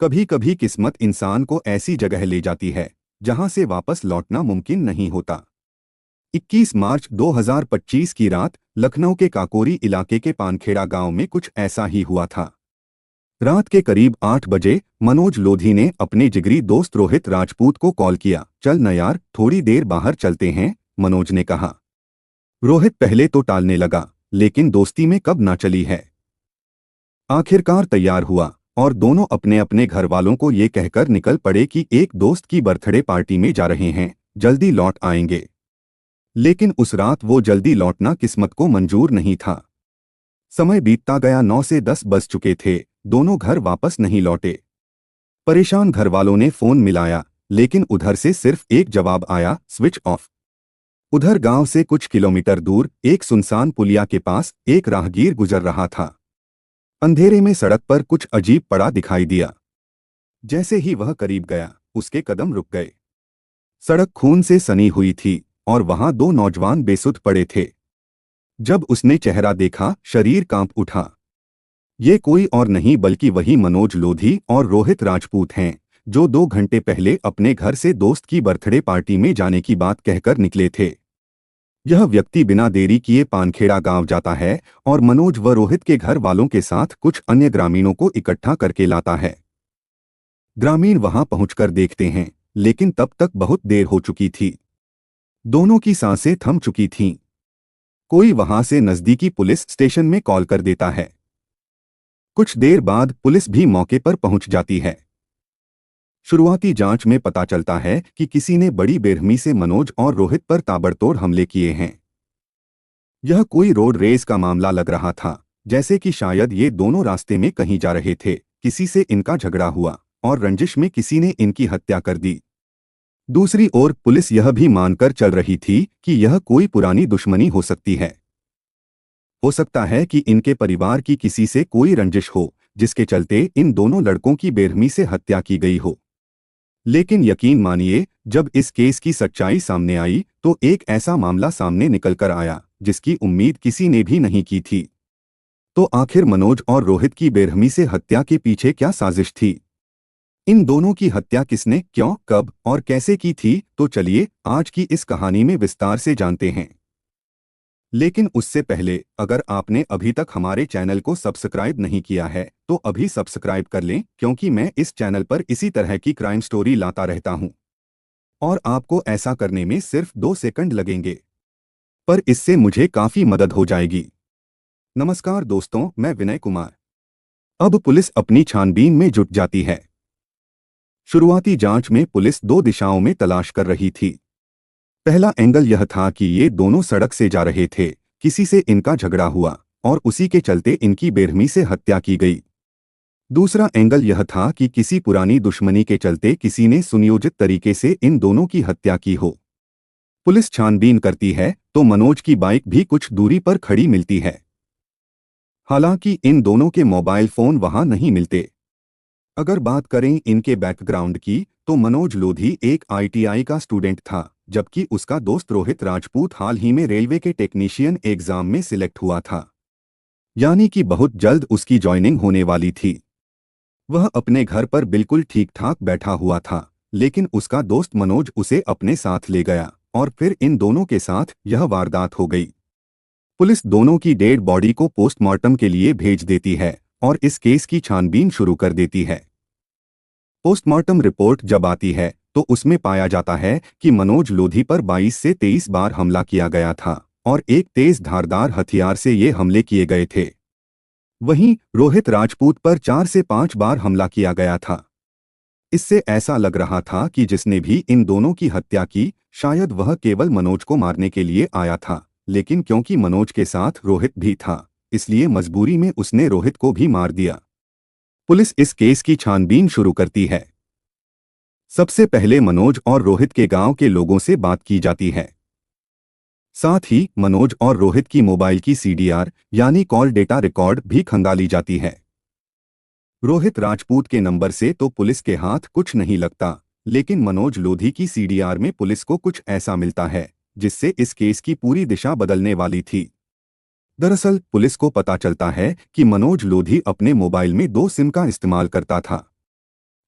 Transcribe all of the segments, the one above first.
कभी कभी किस्मत इंसान को ऐसी जगह ले जाती है जहां से वापस लौटना मुमकिन नहीं होता। 21 मार्च 2025 की रात लखनऊ के काकोरी इलाके के पानखेड़ा गांव में कुछ ऐसा ही हुआ था। रात के करीब 8 बजे मनोज लोधी ने अपने जिगरी दोस्त रोहित राजपूत को कॉल किया। चल न यार, थोड़ी देर बाहर चलते हैं, मनोज ने कहा। रोहित पहले तो टालने लगा, लेकिन दोस्ती में कब ना चली है। आखिरकार तैयार हुआ और दोनों अपने अपने घर वालों को ये कहकर निकल पड़े कि एक दोस्त की बर्थडे पार्टी में जा रहे हैं, जल्दी लौट आएंगे। लेकिन उस रात वो जल्दी लौटना किस्मत को मंजूर नहीं था। समय बीतता गया, 9 से 10 बज चुके थे, दोनों घर वापस नहीं लौटे। परेशान घर वालों ने फोन मिलाया, लेकिन उधर से सिर्फ एक जवाब आया, स्विच ऑफ। उधर गांव से कुछ किलोमीटर दूर एक सुनसान पुलिया के पास एक राहगीर गुजर रहा था। अंधेरे में सड़क पर कुछ अजीब पड़ा दिखाई दिया। जैसे ही वह करीब गया, उसके कदम रुक गए। सड़क खून से सनी हुई थी और वहां दो नौजवान बेसुध पड़े थे। जब उसने चेहरा देखा, शरीर कांप उठा। ये कोई और नहीं बल्कि वही मनोज लोधी और रोहित राजपूत हैं, जो 2 घंटे पहले अपने घर से दोस्त की बर्थडे पार्टी में जाने की बात कहकर निकले थे। यह व्यक्ति बिना देरी किए पानखेड़ा गांव जाता है और मनोज व रोहित के घर वालों के साथ कुछ अन्य ग्रामीणों को इकट्ठा करके लाता है। ग्रामीण वहां पहुंचकर देखते हैं, लेकिन तब तक बहुत देर हो चुकी थी। दोनों की सांसें थम चुकी थीं। कोई वहां से नजदीकी पुलिस स्टेशन में कॉल कर देता है। कुछ देर बाद पुलिस भी मौके पर पहुंच जाती है। शुरुआती जांच में पता चलता है कि किसी ने बड़ी बेरहमी से मनोज और रोहित पर ताबड़तोड़ हमले किए हैं। यह कोई रोड रेस का मामला लग रहा था, जैसे कि शायद ये दोनों रास्ते में कहीं जा रहे थे, किसी से इनका झगड़ा हुआ और रंजिश में किसी ने इनकी हत्या कर दी। दूसरी ओर पुलिस यह भी मानकर चल रही थी कि यह कोई पुरानी दुश्मनी हो सकती है। हो सकता है कि इनके परिवार की किसी से कोई रंजिश हो, जिसके चलते इन दोनों लड़कों की बेरहमी से हत्या की गई हो। लेकिन यकीन मानिए, जब इस केस की सच्चाई सामने आई तो एक ऐसा मामला सामने निकलकर आया जिसकी उम्मीद किसी ने भी नहीं की थी। तो आखिर मनोज और रोहित की बेरहमी से हत्या के पीछे क्या साजिश थी? इन दोनों की हत्या किसने, क्यों, कब और कैसे की थी? तो चलिए आज की इस कहानी में विस्तार से जानते हैं। लेकिन उससे पहले अगर आपने अभी तक हमारे चैनल को सब्सक्राइब नहीं किया है तो अभी सब्सक्राइब कर लें, क्योंकि मैं इस चैनल पर इसी तरह की क्राइम स्टोरी लाता रहता हूं। और आपको ऐसा करने में सिर्फ 2 सेकंड लगेंगे, पर इससे मुझे काफी मदद हो जाएगी। नमस्कार दोस्तों, मैं विनय कुमार। अब पुलिस अपनी छानबीन में जुट जाती है। शुरुआती जांच में पुलिस 2 दिशाओं में तलाश कर रही थी। पहला एंगल यह था कि ये दोनों सड़क से जा रहे थे, किसी से इनका झगड़ा हुआ और उसी के चलते इनकी बेरहमी से हत्या की गई। दूसरा एंगल यह था कि किसी पुरानी दुश्मनी के चलते किसी ने सुनियोजित तरीके से इन दोनों की हत्या की हो। पुलिस छानबीन करती है तो मनोज की बाइक भी कुछ दूरी पर खड़ी मिलती है। हालांकि इन दोनों के मोबाइल फोन वहां नहीं मिलते। अगर बात करें इनके बैकग्राउंड की तो मनोज लोधी एक ITI का स्टूडेंट था, जबकि उसका दोस्त रोहित राजपूत हाल ही में रेलवे के टेक्नीशियन एग्जाम में सिलेक्ट हुआ था। यानी कि बहुत जल्द उसकी ज्वाइनिंग होने वाली थी। वह अपने घर पर बिल्कुल ठीक ठाक बैठा हुआ था, लेकिन उसका दोस्त मनोज उसे अपने साथ ले गया और फिर इन दोनों के साथ यह वारदात हो गई। पुलिस दोनों की डेड बॉडी को पोस्टमार्टम के लिए भेज देती है और इस केस की छानबीन शुरू कर देती है। पोस्टमार्टम रिपोर्ट जब आती है तो उसमें पाया जाता है कि मनोज लोधी पर 22 से 23 बार हमला किया गया था और एक तेज धारदार हथियार से ये हमले किए गए थे। वहीं रोहित राजपूत पर 4 से 5 बार हमला किया गया था। इससे ऐसा लग रहा था कि जिसने भी इन दोनों की हत्या की, शायद वह केवल मनोज को मारने के लिए आया था, लेकिन क्योंकि मनोज के साथ रोहित भी था, इसलिए मजबूरी में उसने रोहित को भी मार दिया। पुलिस इस केस की छानबीन शुरू करती है। सबसे पहले मनोज और रोहित के गांव के लोगों से बात की जाती है। साथ ही मनोज और रोहित की मोबाइल की CDR यानी कॉल डेटा रिकॉर्ड भी खंगाली जाती है। रोहित राजपूत के नंबर से तो पुलिस के हाथ कुछ नहीं लगता, लेकिन मनोज लोधी की CDR में पुलिस को कुछ ऐसा मिलता है जिससे इस केस की पूरी दिशा बदलने वाली थी। दरअसल पुलिस को पता चलता है कि मनोज लोधी अपने मोबाइल में 2 सिम का इस्तेमाल करता था।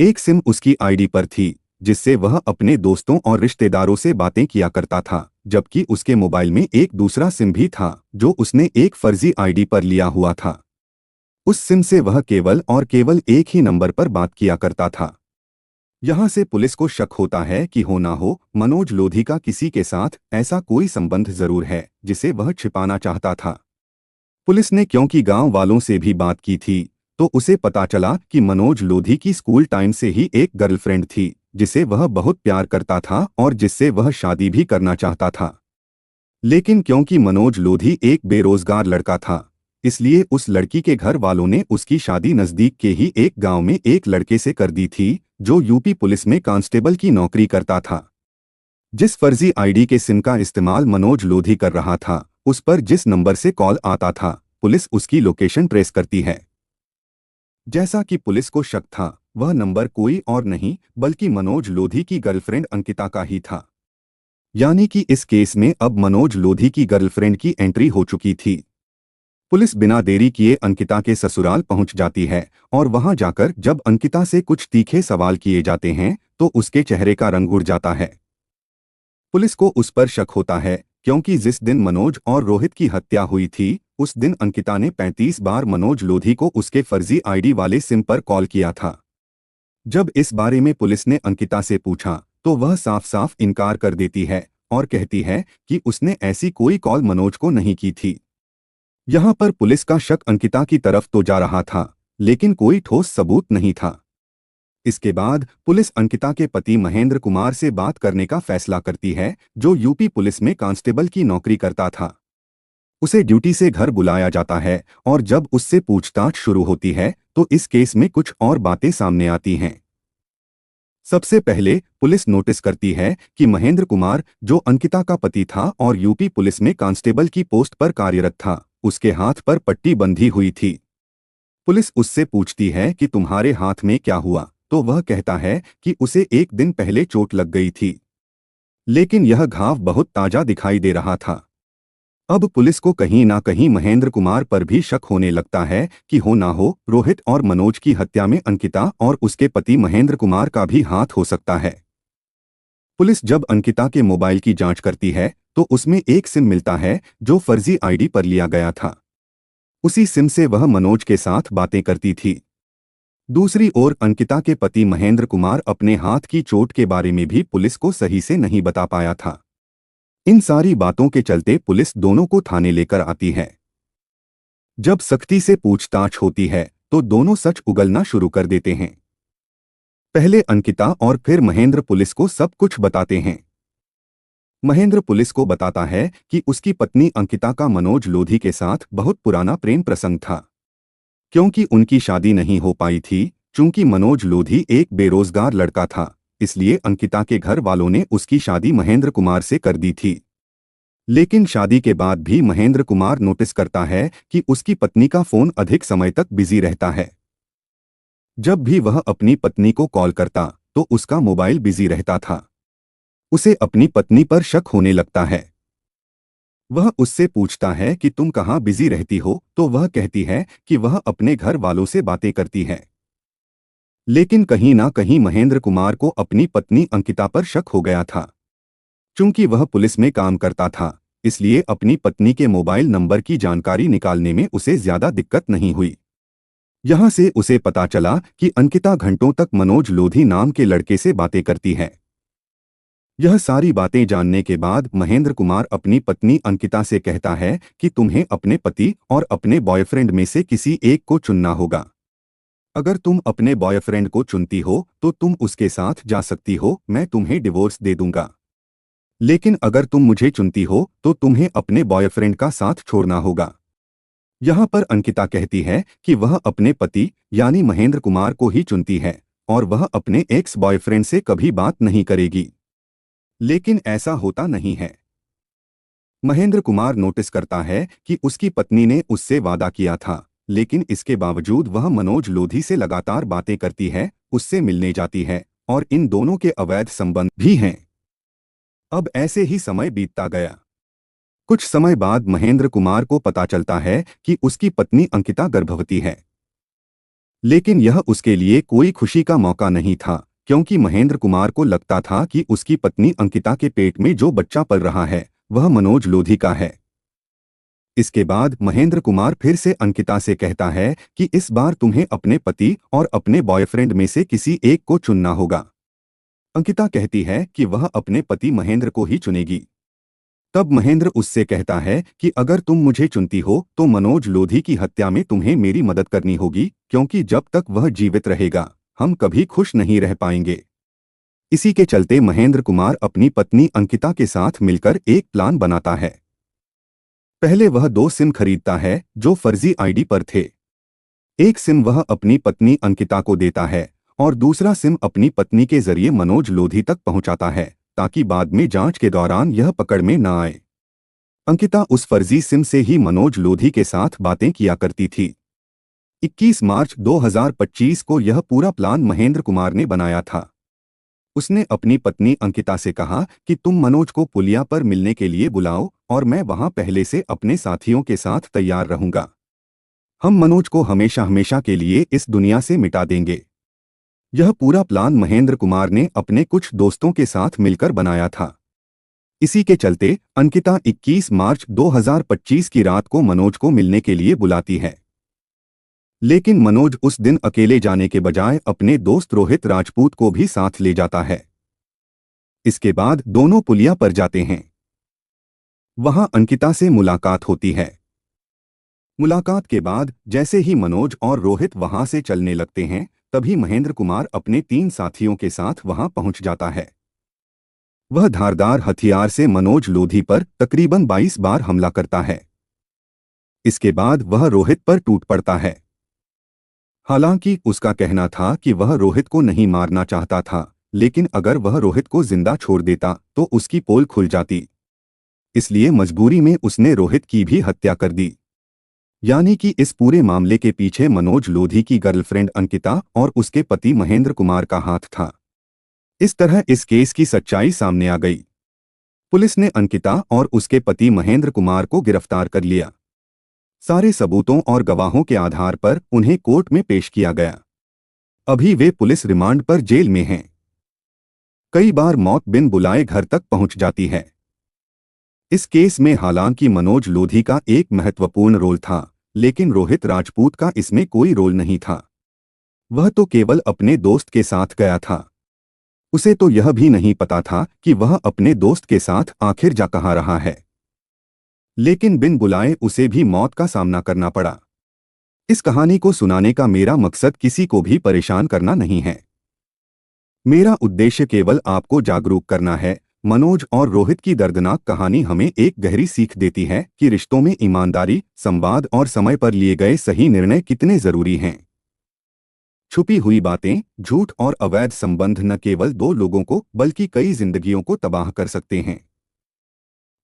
एक सिम उसकी आईडी पर थी जिससे वह अपने दोस्तों और रिश्तेदारों से बातें किया करता था, जबकि उसके मोबाइल में एक दूसरा सिम भी था जो उसने एक फर्जी आईडी पर लिया हुआ था। उस सिम से वह केवल और केवल एक ही नंबर पर बात किया करता था। यहाँ से पुलिस को शक होता है कि हो ना हो मनोज लोधी का किसी के साथ ऐसा कोई संबंध जरूर है जिसे वह छिपाना चाहता था। पुलिस ने क्योंकि गांव वालों से भी बात की थी तो उसे पता चला कि मनोज लोधी की स्कूल टाइम से ही एक गर्लफ्रेंड थी जिसे वह बहुत प्यार करता था और जिससे वह शादी भी करना चाहता था। लेकिन क्योंकि मनोज लोधी एक बेरोजगार लड़का था, इसलिए उस लड़की के घर वालों ने उसकी शादी नजदीक के ही एक गांव में एक लड़के से कर दी थी जो यूपी पुलिस में कांस्टेबल की नौकरी करता था। जिस फर्जी आईडी के सिम का इस्तेमाल मनोज लोधी कर रहा था, उस पर जिस नंबर से कॉल आता था, पुलिस उसकी लोकेशन ट्रेस करती है। जैसा कि पुलिस को शक था, वह नंबर कोई और नहीं बल्कि मनोज लोधी की गर्लफ्रेंड अंकिता का ही था। यानी कि इस केस में अब मनोज लोधी की गर्लफ्रेंड की एंट्री हो चुकी थी। पुलिस बिना देरी किए अंकिता के ससुराल पहुंच जाती है और वहां जाकर जब अंकिता से कुछ तीखे सवाल किए जाते हैं तो उसके चेहरे का रंग उड़ जाता है। पुलिस को उस पर शक होता है क्योंकि जिस दिन मनोज और रोहित की हत्या हुई थी, उस दिन अंकिता ने 35 बार मनोज लोधी को उसके फर्जी आईडी वाले सिम पर कॉल किया था। जब इस बारे में पुलिस ने अंकिता से पूछा तो वह साफ साफ इनकार कर देती है और कहती है कि उसने ऐसी कोई कॉल मनोज को नहीं की थी। यहाँ पर पुलिस का शक अंकिता की तरफ तो जा रहा था, लेकिन कोई ठोस सबूत नहीं था। इसके बाद पुलिस अंकिता के पति महेंद्र कुमार से बात करने का फैसला करती है, जो यूपी पुलिस में कांस्टेबल की नौकरी करता था। उसे ड्यूटी से घर बुलाया जाता है और जब उससे पूछताछ शुरू होती है तो इस केस में कुछ और बातें सामने आती हैं। सबसे पहले पुलिस नोटिस करती है कि महेंद्र कुमार, जो अंकिता का पति था और यूपी पुलिस में कांस्टेबल की पोस्ट पर कार्यरत था, उसके हाथ पर पट्टी बंधी हुई थी। पुलिस उससे पूछती है कि तुम्हारे हाथ में क्या हुआ, तो वह कहता है कि उसे एक दिन पहले चोट लग गई थी, लेकिन यह घाव बहुत ताजा दिखाई दे रहा था। अब पुलिस को कहीं ना कहीं महेंद्र कुमार पर भी शक होने लगता है कि हो ना हो रोहित और मनोज की हत्या में अंकिता और उसके पति महेंद्र कुमार का भी हाथ हो सकता है। पुलिस जब अंकिता के मोबाइल की जांच करती है तो उसमें एक सिम मिलता है जो फर्जी आईडी पर लिया गया था। उसी सिम से वह मनोज के साथ बातें करती थी। दूसरी ओर अंकिता के पति महेंद्र कुमार अपने हाथ की चोट के बारे में भी पुलिस को सही से नहीं बता पाया था। इन सारी बातों के चलते पुलिस दोनों को थाने लेकर आती है। जब सख्ती से पूछताछ होती है तो दोनों सच उगलना शुरू कर देते हैं। पहले अंकिता और फिर महेंद्र पुलिस को सब कुछ बताते हैं। महेंद्र पुलिस को बताता है कि उसकी पत्नी अंकिता का मनोज लोधी के साथ बहुत पुराना प्रेम प्रसंग था। क्योंकि उनकी शादी नहीं हो पाई थी, चूंकि मनोज लोधी एक बेरोजगार लड़का था, इसलिए अंकिता के घर वालों ने उसकी शादी महेंद्र कुमार से कर दी थी। लेकिन शादी के बाद भी महेंद्र कुमार नोटिस करता है कि उसकी पत्नी का फोन अधिक समय तक बिजी रहता है। जब भी वह अपनी पत्नी को कॉल करता तो उसका मोबाइल बिजी रहता था। उसे अपनी पत्नी पर शक होने लगता है। वह उससे पूछता है कि तुम कहाँ बिजी रहती हो, तो वह कहती है कि वह अपने घर वालों से बातें करती है। लेकिन कहीं ना कहीं महेंद्र कुमार को अपनी पत्नी अंकिता पर शक हो गया था। चूंकि वह पुलिस में काम करता था, इसलिए अपनी पत्नी के मोबाइल नंबर की जानकारी निकालने में उसे ज्यादा दिक्कत नहीं हुई। यहां से उसे पता चला कि अंकिता घंटों तक मनोज लोधी नाम के लड़के से बातें करती है। यह सारी बातें जानने के बाद महेंद्र कुमार अपनी पत्नी अंकिता से कहता है कि तुम्हें अपने पति और अपने बॉयफ्रेंड में से किसी एक को चुनना होगा। अगर तुम अपने बॉयफ्रेंड को चुनती हो तो तुम उसके साथ जा सकती हो, मैं तुम्हें डिवोर्स दे दूंगा। लेकिन अगर तुम मुझे चुनती हो तो तुम्हें अपने बॉयफ्रेंड का साथ छोड़ना होगा। यहाँ पर अंकिता कहती है कि वह अपने पति यानी महेंद्र कुमार को ही चुनती है और वह अपने एक्स बॉयफ्रेंड से कभी बात नहीं करेगी। लेकिन ऐसा होता नहीं है। महेंद्र कुमार नोटिस करता है कि उसकी पत्नी ने उससे वादा किया था, लेकिन इसके बावजूद वह मनोज लोधी से लगातार बातें करती है, उससे मिलने जाती है और इन दोनों के अवैध संबंध भी हैं। अब ऐसे ही समय बीतता गया। कुछ समय बाद महेंद्र कुमार को पता चलता है कि उसकी पत्नी अंकिता गर्भवती है। लेकिन यह उसके लिए कोई खुशी का मौका नहीं था, क्योंकि महेंद्र कुमार को लगता था कि उसकी पत्नी अंकिता के पेट में जो बच्चा पल रहा है वह मनोज लोधी का है। इसके बाद महेंद्र कुमार फिर से अंकिता से कहता है कि इस बार तुम्हें अपने पति और अपने बॉयफ्रेंड में से किसी एक को चुनना होगा। अंकिता कहती है कि वह अपने पति महेंद्र को ही चुनेगी। तब महेंद्र उससे कहता है कि अगर तुम मुझे चुनती हो तो मनोज लोधी की हत्या में तुम्हें मेरी मदद करनी होगी, क्योंकि जब तक वह जीवित रहेगा हम कभी खुश नहीं रह पाएंगे। इसी के चलते महेंद्र कुमार अपनी पत्नी अंकिता के साथ मिलकर एक प्लान बनाता है। पहले वह 2 सिम खरीदता है जो फर्जी आईडी पर थे। एक सिम वह अपनी पत्नी अंकिता को देता है और दूसरा सिम अपनी पत्नी के जरिए मनोज लोधी तक पहुंचाता है, ताकि बाद में जांच के दौरान यह पकड़ में न आए। अंकिता उस फर्जी सिम से ही मनोज लोधी के साथ बातें किया करती थी। 21 मार्च 2025 को यह पूरा प्लान महेंद्र कुमार ने बनाया था। उसने अपनी पत्नी अंकिता से कहा कि तुम मनोज को पुलिया पर मिलने के लिए बुलाओ और मैं वहां पहले से अपने साथियों के साथ तैयार रहूंगा। हम मनोज को हमेशा हमेशा के लिए इस दुनिया से मिटा देंगे। यह पूरा प्लान महेंद्र कुमार ने अपने कुछ दोस्तों के साथ मिलकर बनाया था। इसी के चलते अंकिता 21 मार्च 2025 की रात को मनोज को मिलने के लिए बुलाती है। लेकिन मनोज उस दिन अकेले जाने के बजाय अपने दोस्त रोहित राजपूत को भी साथ ले जाता है। इसके बाद दोनों पुलिया पर जाते हैं। वहां अंकिता से मुलाकात होती है। मुलाकात के बाद जैसे ही मनोज और रोहित वहां से चलने लगते हैं, तभी महेंद्र कुमार अपने 3 साथियों के साथ वहां पहुंच जाता है। वह धारदार हथियार से मनोज लोधी पर तकरीबन 22 बार हमला करता है। इसके बाद वह रोहित पर टूट पड़ता है। हालांकि उसका कहना था कि वह रोहित को नहीं मारना चाहता था, लेकिन अगर वह रोहित को जिंदा छोड़ देता तो उसकी पोल खुल जाती। इसलिए मजबूरी में उसने रोहित की भी हत्या कर दी। यानी कि इस पूरे मामले के पीछे मनोज लोधी की गर्लफ्रेंड अंकिता और उसके पति महेंद्र कुमार का हाथ था। इस तरह इस केस की सच्चाई सामने आ गई। पुलिस ने अंकिता और उसके पति महेंद्र कुमार को गिरफ्तार कर लिया। सारे सबूतों और गवाहों के आधार पर उन्हें कोर्ट में पेश किया गया। अभी वे पुलिस रिमांड पर जेल में हैं। कई बार मौत बिन बुलाए घर तक पहुंच जाती है। इस केस में हालांकि मनोज लोधी का एक महत्वपूर्ण रोल था, लेकिन रोहित राजपूत का इसमें कोई रोल नहीं था। वह तो केवल अपने दोस्त के साथ गया था। उसे तो यह भी नहीं पता था कि वह अपने दोस्त के साथ आखिर जा कहाँ रहा है। लेकिन बिन बुलाए उसे भी मौत का सामना करना पड़ा। इस कहानी को सुनाने का मेरा मकसद किसी को भी परेशान करना नहीं है। मेरा उद्देश्य केवल आपको जागरूक करना है। मनोज और रोहित की दर्दनाक कहानी हमें एक गहरी सीख देती है कि रिश्तों में ईमानदारी, संवाद और समय पर लिए गए सही निर्णय कितने जरूरी हैं। छुपी हुई बातें, झूठ और अवैध संबंध न केवल 2 लोगों को बल्कि कई जिंदगियों को तबाह कर सकते हैं।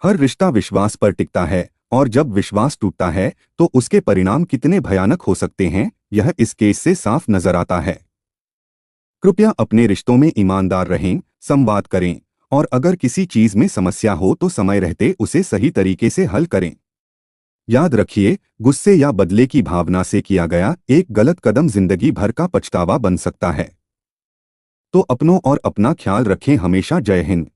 हर रिश्ता विश्वास पर टिकता है, और जब विश्वास टूटता है तो उसके परिणाम कितने भयानक हो सकते हैं, यह इस केस से साफ नजर आता है। कृपया अपने रिश्तों में ईमानदार रहें, संवाद करें, और अगर किसी चीज में समस्या हो तो समय रहते उसे सही तरीके से हल करें। याद रखिए, गुस्से या बदले की भावना से किया गया एक गलत कदम जिंदगी भर का पछतावा बन सकता है। तो अपनों और अपना ख्याल रखें। हमेशा जय हिंद।